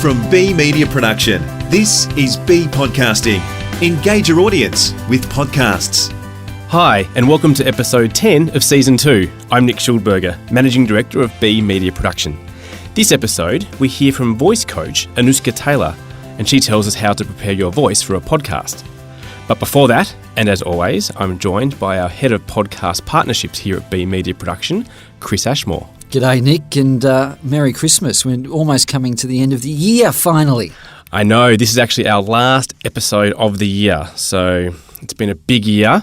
From B Media Production, this is B Podcasting. Engage your audience with podcasts. Hi, and welcome to episode 10 of season 2. I'm Nick Schildberger, Managing Director of B Media Production. This episode, we hear from voice coach Anouska Taylor, and she tells us how to prepare your voice for a podcast. But before that, and as always, I'm joined by our Head of Podcast Partnerships here at B Media Production, Chris Ashmore. G'day, Nick, and Merry Christmas. We're almost coming to the end of the year, finally. I know, this is actually our last episode of the year, so it's been a big year.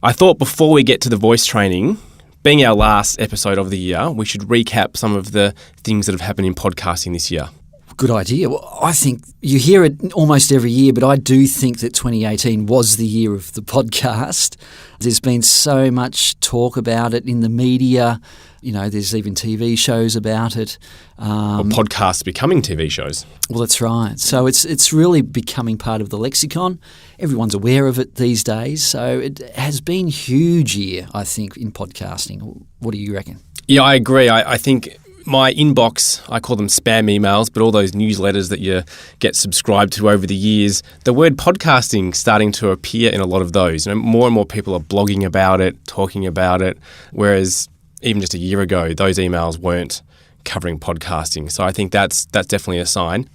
I thought before we get to the voice training, being our last episode of the year, we should recap some of the things that have happened in podcasting this year. Good idea. Well, I think you hear it almost every year, but I do think that 2018 was the year of the podcast. There's been so much talk about it in the media. You know, there's even TV shows about it. Or podcasts becoming TV shows. Well, that's right. So it's really becoming part of the lexicon. Everyone's aware of it these days. So it has been a huge year, I think, in podcasting. What do you reckon? Yeah, I agree. I think my inbox, I call them spam emails, but all those newsletters that you get subscribed to over the years, the word podcasting starting to appear in a lot of those. You know, more and more people are blogging about it, talking about it, whereas even just a year ago, those emails weren't covering podcasting. So I think that's definitely a sign.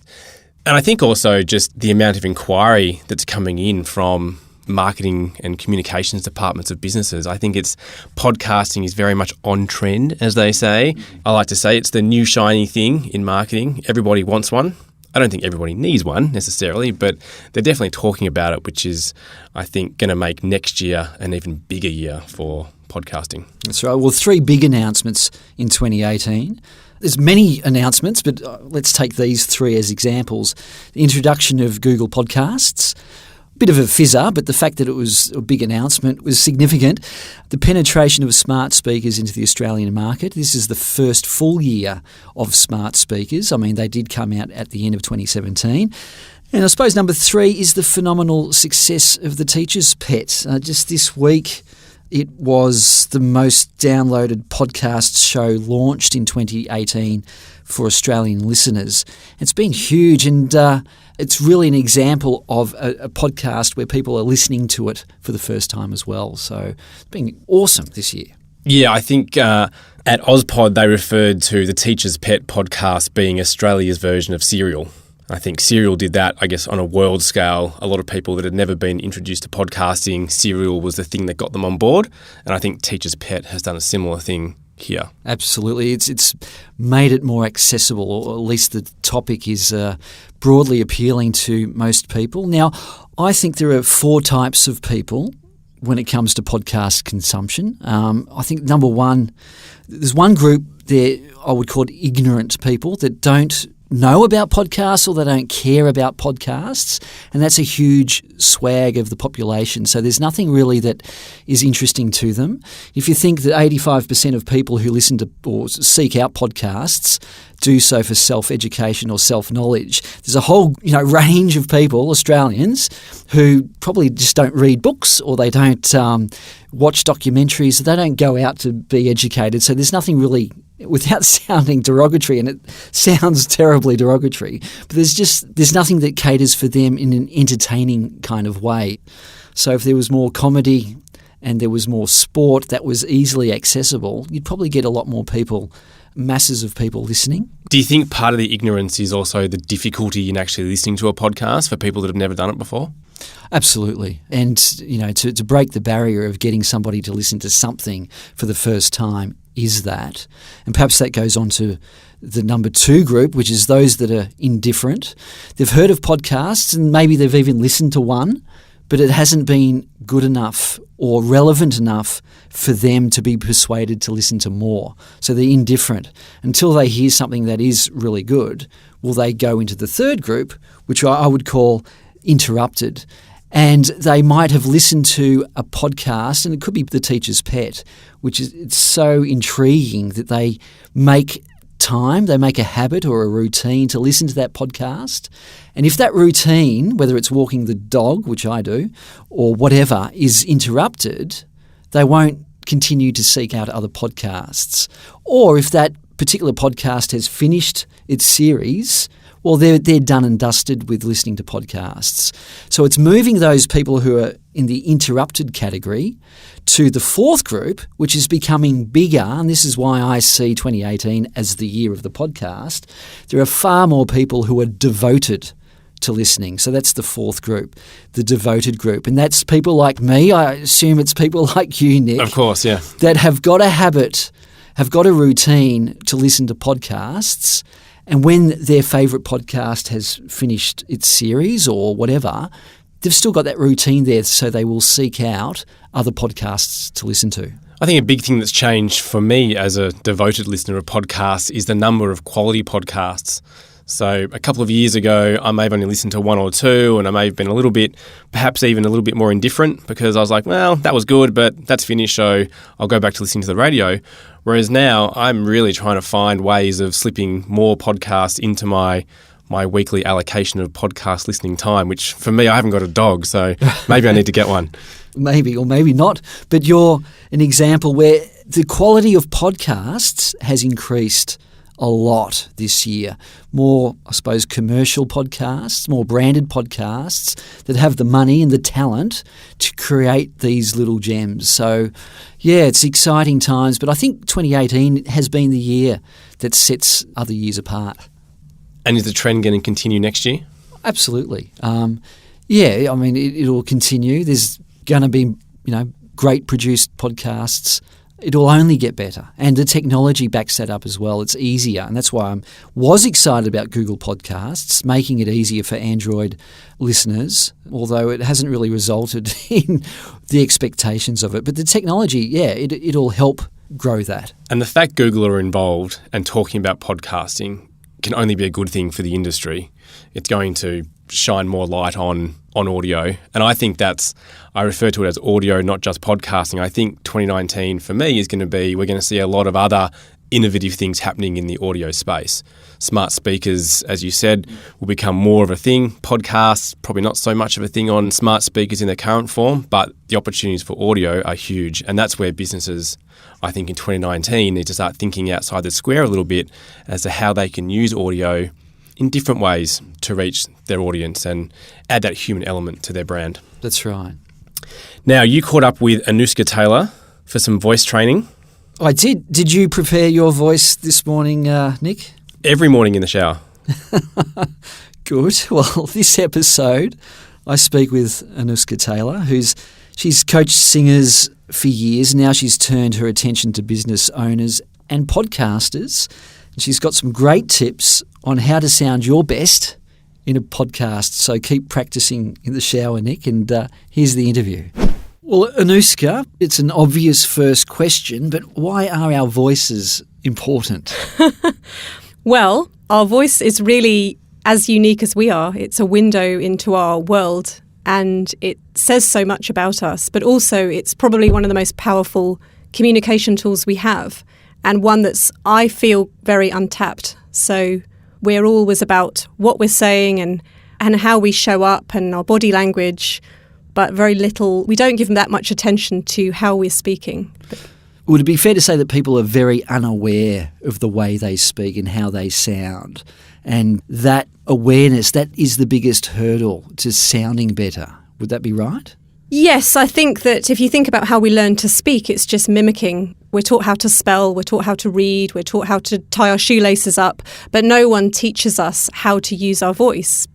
And I think also just the amount of inquiry that's coming in from marketing and communications departments of businesses. I think podcasting is very much on trend, as they say. I like to say it's the new shiny thing in marketing. Everybody wants one. I don't think everybody needs one necessarily, but they're definitely talking about it, which is, I think, going to make next year an even bigger year for podcasting. That's right. Well, 3 big announcements in 2018. There's many announcements, but let's take these 3 as examples. The introduction of Google Podcasts. Bit of a fizzer, but the fact that it was a big announcement was significant. The penetration of smart speakers into the Australian market. This is the first full year of smart speakers. I mean, they did come out at the end of 2017. And I suppose number 3 is the phenomenal success of the Teacher's Pet. Just this week, it was the most downloaded podcast show launched in 2018 for Australian listeners. It's been huge, and it's really an example of a podcast where people are listening to it for the first time as well. So it's been awesome this year. Yeah, I think at Ozpod they referred to the Teacher's Pet podcast being Australia's version of Serial. I think Serial did that, I guess, on a world scale. A lot of people that had never been introduced to podcasting, Serial was the thing that got them on board. And I think Teacher's Pet has done a similar thing here. Absolutely. It's made it more accessible, or at least the topic is broadly appealing to most people. Now, I think there are 4 types of people when it comes to podcast consumption. I think number 1, there's one group there I would call ignorant people that don't know about podcasts or they don't care about podcasts, and that's a huge swag of the population. So there's nothing really that is interesting to them. If you think that 85% of people who listen to or seek out podcasts do so for self-education or self-knowledge, there's a whole range of people, Australians, who probably just don't read books or they don't watch documentaries. They don't go out to be educated. So there's nothing really, without sounding derogatory, and it sounds terribly derogatory, but there's nothing that caters for them in an entertaining kind of way. So if there was more comedy and there was more sport that was easily accessible, you'd probably get a lot more people, masses of people listening. Do you think part of the ignorance is also the difficulty in actually listening to a podcast for people that have never done it before? Absolutely. And, to break the barrier of getting somebody to listen to something for the first time is that. And perhaps that goes on to the number 2 group, which is those that are indifferent. They've heard of podcasts and maybe they've even listened to one, but it hasn't been good enough or relevant enough for them to be persuaded to listen to more. So they're indifferent. Until they hear something that is really good, will they go into the 3rd group, which I would call interrupted. And they might have listened to a podcast, and it could be The Teacher's Pet, which is it's so intriguing that they make time, they make a habit or a routine to listen to that podcast. And if that routine, whether it's walking the dog, which I do, or whatever, is interrupted, they won't continue to seek out other podcasts. Or if that particular podcast has finished its series, well, they're done and dusted with listening to podcasts. So it's moving those people who are in the interrupted category to the fourth group, which is becoming bigger, and this is why I see 2018 as the year of the podcast. There are far more people who are devoted to listening. So that's the fourth group, the devoted group. And that's people like me. I assume it's people like you, Nick. Of course, yeah. That have got a habit, have got a routine to listen to podcasts. And when their favourite podcast has finished its series or whatever, they've still got that routine there, so they will seek out other podcasts to listen to. I think a big thing that's changed for me as a devoted listener of podcasts is the number of quality podcasts. So a couple of years ago, I may have only listened to one or two, and I may have been a little bit, perhaps even a little bit more indifferent, because I was like, well, that was good, but that's finished, so I'll go back to listening to the radio. Whereas now I'm really trying to find ways of slipping more podcasts into my weekly allocation of podcast listening time, which for me, I haven't got a dog, so maybe I need to get one. Maybe or maybe not, but you're an example where the quality of podcasts has increased a lot this year. More, I suppose, commercial podcasts, more branded podcasts that have the money and the talent to create these little gems. So, yeah, it's exciting times, but I think 2018 has been the year that sets other years apart. And is the trend going to continue next year? Absolutely. Yeah, I mean, it'll continue. There's going to be, great produced podcasts. It'll only get better. And the technology backs that up as well. It's easier. And that's why I was excited about Google Podcasts, making it easier for Android listeners, although it hasn't really resulted in the expectations of it. But the technology, yeah, it'll help grow that. And the fact Google are involved and talking about podcasting can only be a good thing for the industry. It's going to shine more light on audio. And I think I refer to it as audio, not just podcasting. I think 2019 for me is going to be, we're going to see a lot of other innovative things happening in the audio space. Smart speakers, as you said, will become more of a thing. Podcasts, probably not so much of a thing on smart speakers in their current form, but the opportunities for audio are huge. And that's where businesses, I think in 2019, need to start thinking outside the square a little bit as to how they can use audio in different ways to reach their audience and add that human element to their brand. That's right. Now, you caught up with Anouska Taylor for some voice training. I did. Did you prepare your voice this morning, Nick? Every morning in the shower. Good. Well, this episode, I speak with Anouska Taylor, she's coached singers for years. Now she's turned her attention to business owners and podcasters. She's got some great tips on how to sound your best in a podcast. So keep practicing in the shower, Nick, and here's the interview. Well, Anouska, it's an obvious first question, but why are our voices important? Well, our voice is really as unique as we are. It's a window into our world, and it says so much about us, but also it's probably one of the most powerful communication tools we have, and one that's, I feel, very untapped. So we're always about what we're saying and how we show up and our body language, but very little, we don't give them that much attention to how we're speaking. Would it be fair to say that people are very unaware of the way they speak and how they sound? And that awareness, that is the biggest hurdle to sounding better. Would that be right? Yes, I think that if you think about how we learn to speak, it's just mimicking. We're taught how to spell, we're taught how to read, we're taught how to tie our shoelaces up, but no one teaches us how to use our voice.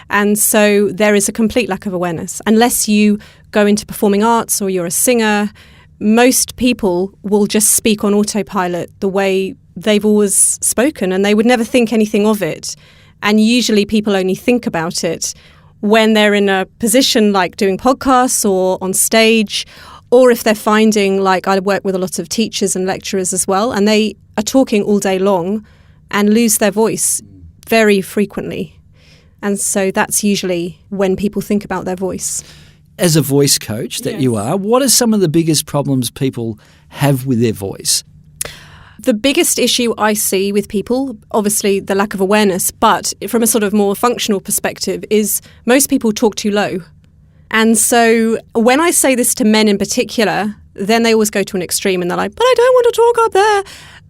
And so there is a complete lack of awareness. Unless you go into performing arts or you're a singer, most people will just speak on autopilot the way they've always spoken, and they would never think anything of it. And usually people only think about it when they're in a position like doing podcasts or on stage, or if they're finding, like I work with a lot of teachers and lecturers as well, and they are talking all day long and lose their voice very frequently. And so that's usually when people think about their voice. As a voice coach that you are, what are some of the biggest problems people have with their voice? The biggest issue I see with people, obviously the lack of awareness, but from a sort of more functional perspective, is most people talk too low. And so when I say this to men in particular, then they always go to an extreme and they're like, but I don't want to talk up there.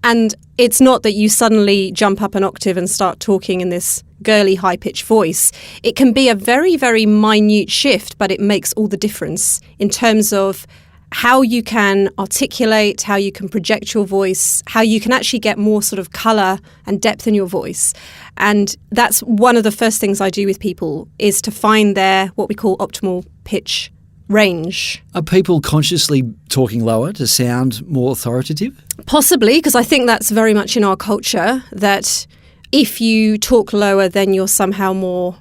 And it's not that you suddenly jump up an octave and start talking in this girly, high-pitched voice. It can be a very, very minute shift, but it makes all the difference in terms of how you can articulate, how you can project your voice, how you can actually get more sort of colour and depth in your voice. And that's one of the first things I do with people, is to find their what we call optimal pitch range. Are people consciously talking lower to sound more authoritative? Possibly, because I think that's very much in our culture, that if you talk lower, then you're somehow more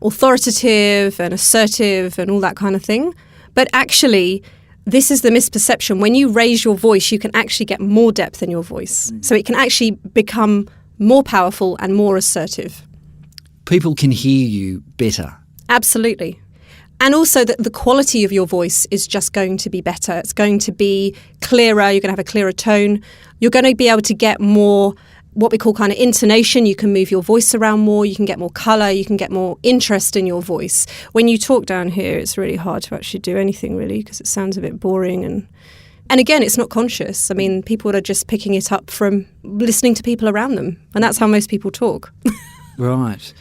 authoritative and assertive and all that kind of thing. But actually, this is the misperception. When you raise your voice, you can actually get more depth in your voice. So it can actually become more powerful and more assertive. People can hear you better. Absolutely. And also that the quality of your voice is just going to be better. It's going to be clearer. You're going to have a clearer tone. You're going to be able to get more what we call kind of intonation. You can move your voice around more. You can get more colour. You can get more interest in your voice. When you talk down here, it's really hard to actually do anything really because it sounds a bit boring. And again, it's not conscious. I mean, people are just picking it up from listening to people around them. And that's how most people talk. Right.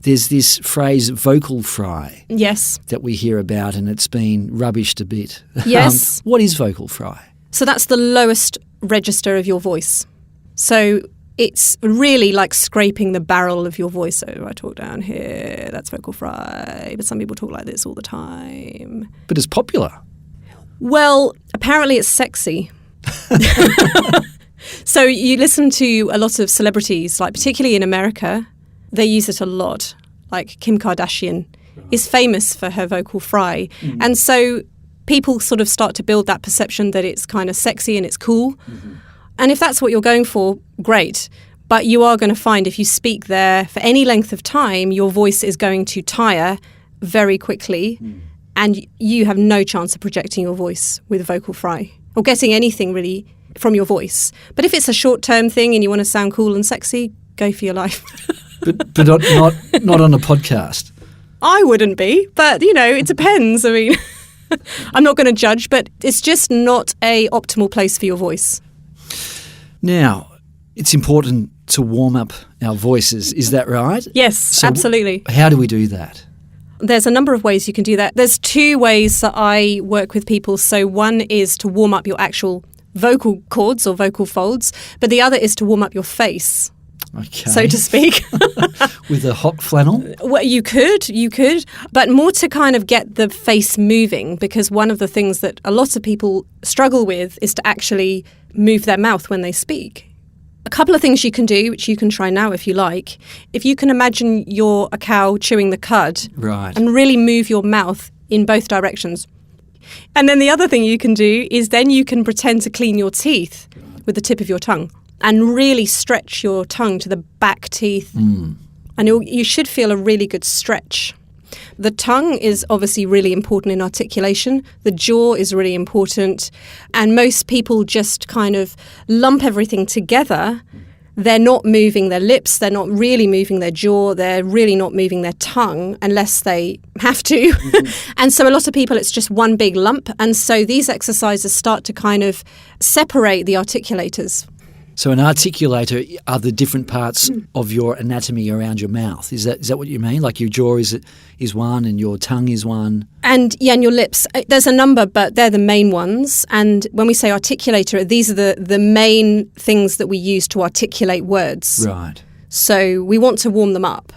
There's this phrase, vocal fry. Yes. That we hear about, and it's been rubbished a bit. Yes. What is vocal fry? So that's the lowest register of your voice. So it's really like scraping the barrel of your voice. So I talk down here, that's vocal fry. But some people talk like this all the time. But it's popular. Well, apparently it's sexy. So you listen to a lot of celebrities, like particularly in America, they use it a lot. Like Kim Kardashian is famous for her vocal fry. And so people sort of start to build that perception that it's kind of sexy and it's cool. And if that's what you're going for, great. But you are going to find if you speak there for any length of time, your voice is going to tire very quickly. And you have no chance of projecting your voice with vocal fry or getting anything really from your voice. But if it's a short-term thing and you want to sound cool and sexy, go for your life. But not on a podcast. I wouldn't be, but, you know, it depends. I mean, I'm not going to judge, but it's just not a optimal place for your voice. Now, it's important to warm up our voices. Is that right? Yes, So absolutely. How do we do that? There's a number of ways you can do that. There's two ways that I work with people. So one is to warm up your actual vocal cords or vocal folds, but the other is to warm up your face. Okay. So to speak. With a hot flannel? Well, you could, but more to kind of get the face moving, because one of the things that a lot of people struggle with is to actually move their mouth when they speak. A couple of things you can do, which you can try now if you like. If you can imagine you're a cow chewing the cud, Right. and really move your mouth in both directions. And then the other thing you can do is then you can pretend to clean your teeth with the tip of your tongue and really stretch your tongue to the back teeth. And you should feel a really good stretch. The tongue is obviously really important in articulation. The jaw is really important. And most people just kind of lump everything together. They're not moving their lips. They're not really moving their jaw. They're really not moving their tongue unless they have to. And so a lot of people, it's just one big lump. And so these exercises start to kind of separate the articulators. So an articulator are the different parts of your anatomy around your mouth. Is that what you mean? Like your jaw is one and your tongue is one? And your lips. There's a number, but they're the main ones. And when we say articulator, these are the main things that we use to articulate words. Right. So we want to warm them up.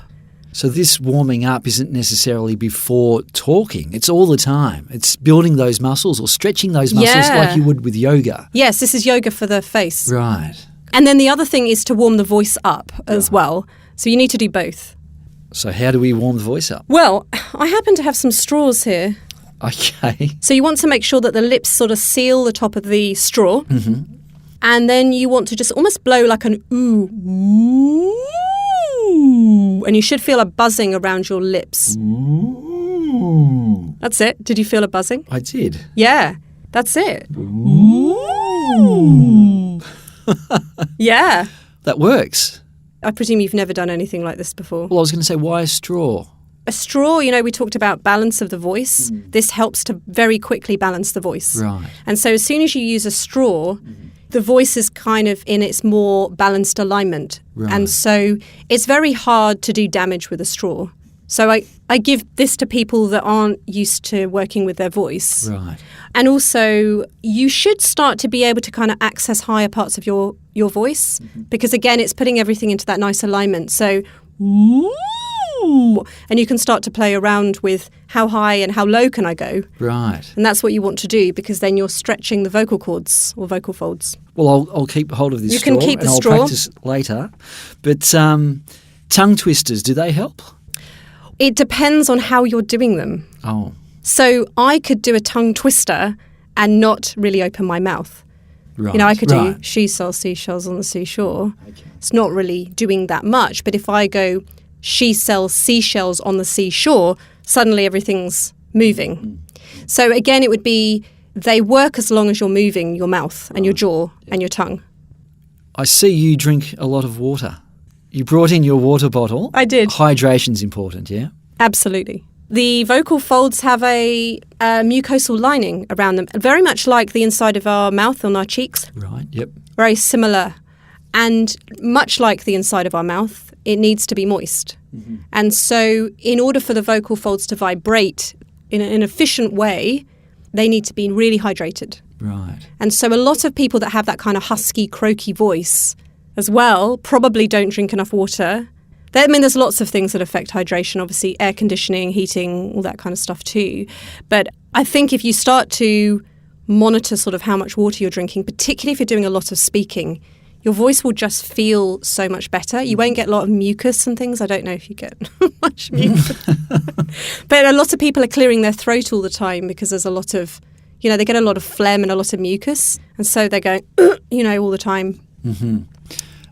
So this warming up isn't necessarily before talking. It's all the time. It's building those muscles or stretching those muscles like you would with yoga. Yes, this is yoga for the face. Right. And then the other thing is to warm the voice up as well. So you need to do both. So how do we warm the voice up? Well, I happen to have some straws here. Okay. So you want to make sure that the lips sort of seal the top of the straw. And then you want to just almost blow like an ooh. And you should feel a buzzing around your lips. Ooh. That's it. Did you feel a buzzing? I did. Yeah, that's it. Ooh. Yeah. That works. I presume you've never done anything like this before. Well, I was going to say, why a straw? A straw, we talked about balance of the voice. This helps to very quickly balance the voice. Right. And so as soon as you use a straw, the voice is kind of in its more balanced alignment. Right. And so it's very hard to do damage with a straw. So I give this to people that aren't used to working with their voice. Right. And also, you should start to be able to kind of access higher parts of your voice because, again, it's putting everything into that nice alignment. So, and you can start to play around with how high and how low can I go. Right. And that's what you want to do because then you're stretching the vocal cords or vocal folds. Well, I'll keep hold of this You straw can keep the and straw. I'll practice later. But tongue twisters, do they help? It depends on how you're doing them. Oh, So I could do a tongue twister and not really open my mouth. right. You know, I could right. do she sells seashells on the seashore. Okay. It's not really doing that much. But if I go she sells seashells on the seashore, suddenly everything's moving. So again, it would be they work as long as you're moving your mouth and your jaw and your tongue. I see you drink a lot of water. You brought in your water bottle. I did. Hydration's important, yeah? Absolutely. The vocal folds have a mucosal lining around them, very much like the inside of our mouth on our cheeks. Right, yep. Very similar. And much like the inside of our mouth, it needs to be moist. Mm-hmm. And so in order for the vocal folds to vibrate in an efficient way, they need to be really hydrated. Right. And so a lot of people that have that kind of husky, croaky voice as well probably don't drink enough water. I mean, there's lots of things that affect hydration, obviously air conditioning, heating, all that kind of stuff too. But I think if you start to monitor sort of how much water you're drinking, particularly if you're doing a lot of speaking, your voice will just feel so much better. You won't get a lot of mucus and things. I don't know if you get much mucus. But a lot of people are clearing their throat all the time because there's a lot of, they get a lot of phlegm and a lot of mucus. And so they're going, all the time. Mm-hmm.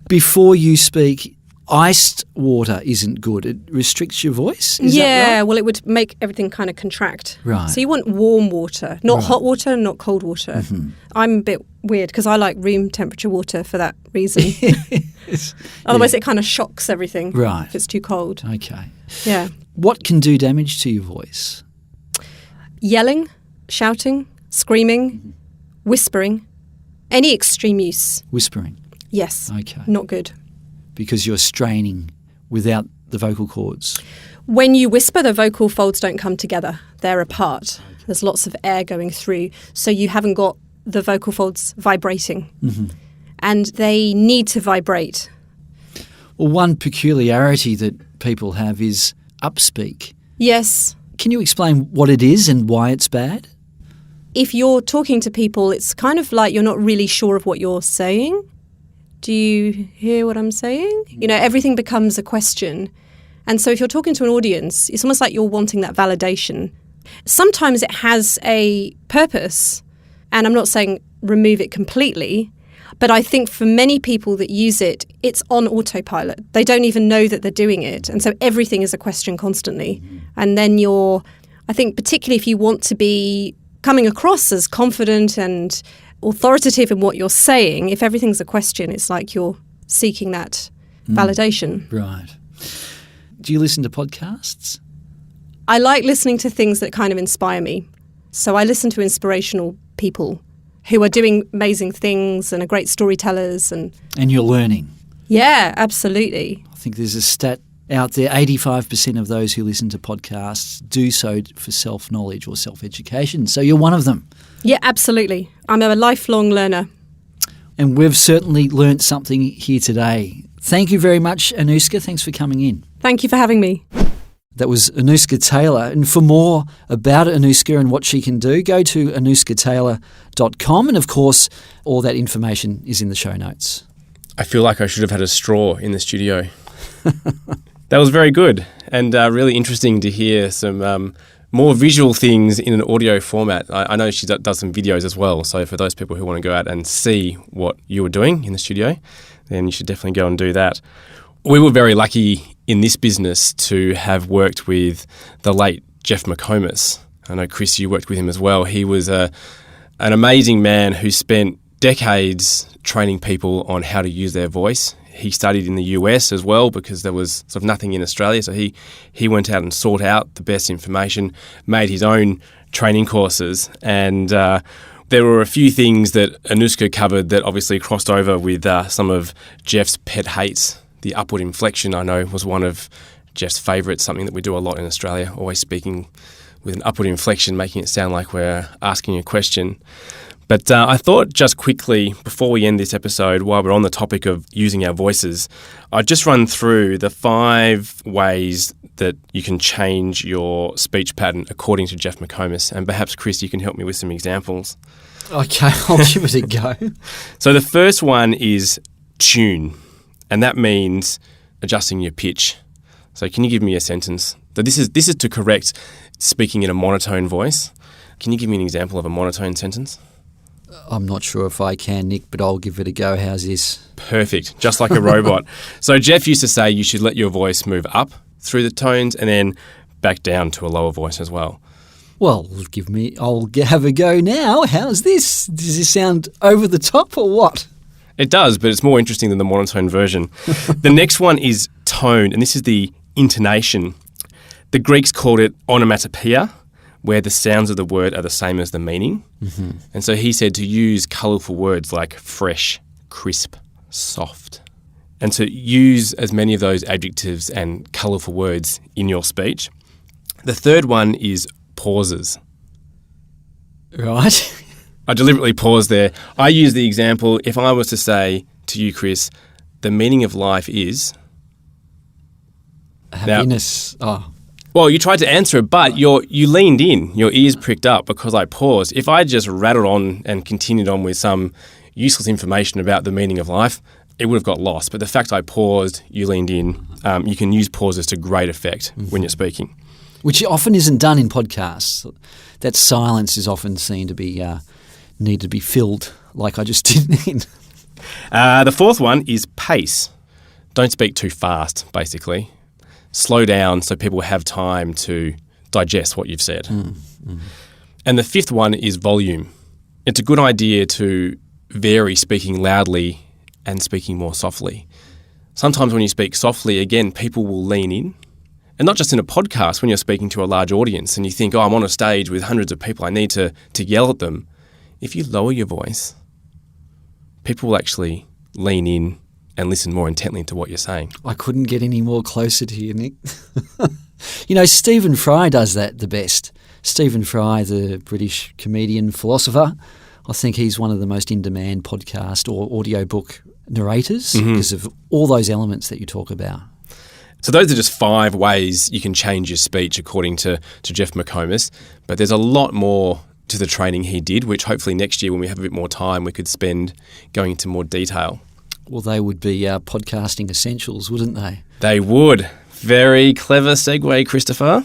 Before you speak, iced water isn't good. It restricts your voice? Is that right? Well, it would make everything kind of contract. Right. So you want warm water, not hot water, not cold water. Mm-hmm. I'm a bit weird because I like room temperature water for that reason. Otherwise, it kind of shocks everything if it's too cold. Okay. Yeah. What can do damage to your voice? Yelling, shouting, screaming, whispering, any extreme use. Whispering? Yes. Okay. Not good. Because you're straining without the vocal cords. When you whisper, the vocal folds don't come together. They're apart. There's lots of air going through. So you haven't got the vocal folds vibrating. Mm-hmm. And they need to vibrate. Well, one peculiarity that people have is upspeak. Yes. Can you explain what it is and why it's bad? If you're talking to people, it's kind of like you're not really sure of what you're saying. Do you hear what I'm saying? Everything becomes a question. And so if you're talking to an audience, it's almost like you're wanting that validation. Sometimes it has a purpose, and I'm not saying remove it completely, but I think for many people that use it, it's on autopilot. They don't even know that they're doing it. And so everything is a question constantly. And then I think particularly if you want to be coming across as confident and authoritative in what you're saying, if everything's a question, it's like you're seeking that validation. Right. Do you listen to podcasts? I like listening to things that kind of inspire me. So I listen to inspirational people who are doing amazing things and are great storytellers. And you're learning? Yeah, absolutely. I think there's a stat out there, 85% of those who listen to podcasts do so for self-knowledge or self-education. So you're one of them. Yeah, absolutely. I'm a lifelong learner. And we've certainly learnt something here today. Thank you very much, Anouska. Thanks for coming in. Thank you for having me. That was Anouska Taylor. And for more about Anouska and what she can do, go to anouskataylor.com. And, of course, all that information is in the show notes. I feel like I should have had a straw in the studio. That was very good and really interesting to hear some more visual things in an audio format. I know she does some videos as well, so for those people who want to go out and see what you were doing in the studio, then you should definitely go and do that. We were very lucky in this business to have worked with the late Jeff McComas. I know, Chris, you worked with him as well. He was an amazing man who spent decades training people on how to use their voice. He studied in the US as well because there was sort of nothing in Australia. So he went out and sought out the best information, made his own training courses, and There were a few things that Anouska covered that obviously crossed over with some of Jeff's pet hates. The upward inflection, I know, was one of Jeff's favourites, something that we do a lot in Australia, always speaking with an upward inflection, making it sound like we're asking a question. But I thought just quickly, before we end this episode, while we're on the topic of using our voices, I'd just run through the 5 ways that you can change your speech pattern according to Jeff McComas. And perhaps, Chris, you can help me with some examples. Okay, I'll give it a go. So the first one is tune, and that means adjusting your pitch. So can you give me a sentence? So this is to correct speaking in a monotone voice. Can you give me an example of a monotone sentence? I'm not sure if I can, Nick, but I'll give it a go. How's this? Perfect, just like a robot. So Jeff used to say you should let your voice move up through the tones and then back down to a lower voice as well. Well, I'll have a go now. How's this? Does this sound over the top or what? It does, but it's more interesting than the monotone version. The next one is tone, and this is the intonation. The Greeks called it onomatopoeia, where the sounds of the word are the same as the meaning. Mm-hmm. And so he said to use colourful words like fresh, crisp, soft, and to use as many of those adjectives and colourful words in your speech. The third one is pauses. Right. I deliberately paused there. I use the example, if I was to say to you, Chris, the meaning of life is... happiness. Well, you tried to answer it, but you leaned in. Your ears pricked up because I paused. If I just rattled on and continued on with some useless information about the meaning of life, it would have got lost. But the fact I paused, you leaned in. You can use pauses to great effect when you're speaking. Which often isn't done in podcasts. That silence is often seen to be need to be filled, like I just did then. The fourth one is pace. Don't speak too fast, basically. Slow down so people have time to digest what you've said. And the fifth one is volume. It's a good idea to vary speaking loudly and speaking more softly. Sometimes when you speak softly, again, people will lean in. And not just in a podcast, when you're speaking to a large audience and you think, I'm on a stage with hundreds of people, I need to yell at them. If you lower your voice, people will actually lean in and listen more intently to what you're saying. I couldn't get any more closer to you, Nick. Stephen Fry does that the best. Stephen Fry, the British comedian, philosopher, I think he's one of the most in-demand podcast or audiobook narrators because of all those elements that you talk about. So those are just 5 ways you can change your speech according to Jeff McComas, but there's a lot more to the training he did, which hopefully next year when we have a bit more time we could spend going into more detail. Well, they would be podcasting essentials, wouldn't they? They would. Very clever segue, Christopher.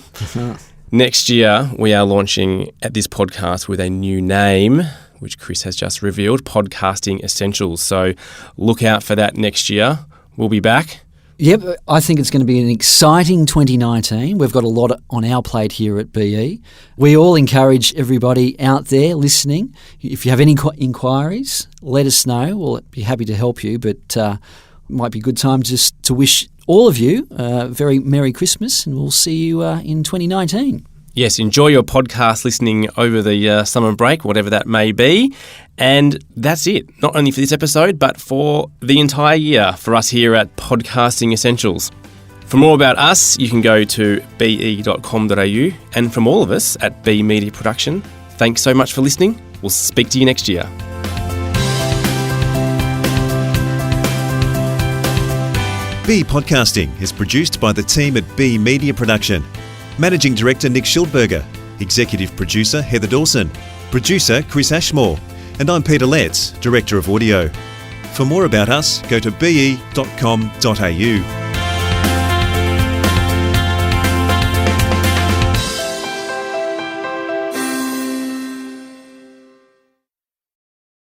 Next year, we are launching at this podcast with a new name, which Chris has just revealed, Podcasting Essentials. So look out for that next year. We'll be back. Yep, I think it's going to be an exciting 2019. We've got a lot on our plate here at BE. We all encourage everybody out there listening, if you have any inquiries, let us know. We'll be happy to help you, but it might be a good time just to wish all of you a very Merry Christmas, and we'll see you in 2019. Yes, enjoy your podcast listening over the summer break, whatever that may be. And that's it, not only for this episode, but for the entire year for us here at Podcasting Essentials. For more about us, you can go to be.com.au. And from all of us at B Media Production, thanks so much for listening. We'll speak to you next year. B Podcasting is produced by the team at B Media Production. Managing Director Nick Schildberger, Executive Producer Heather Dawson, Producer Chris Ashmore, and I'm Peter Letts, Director of Audio. For more about us, go to be.com.au.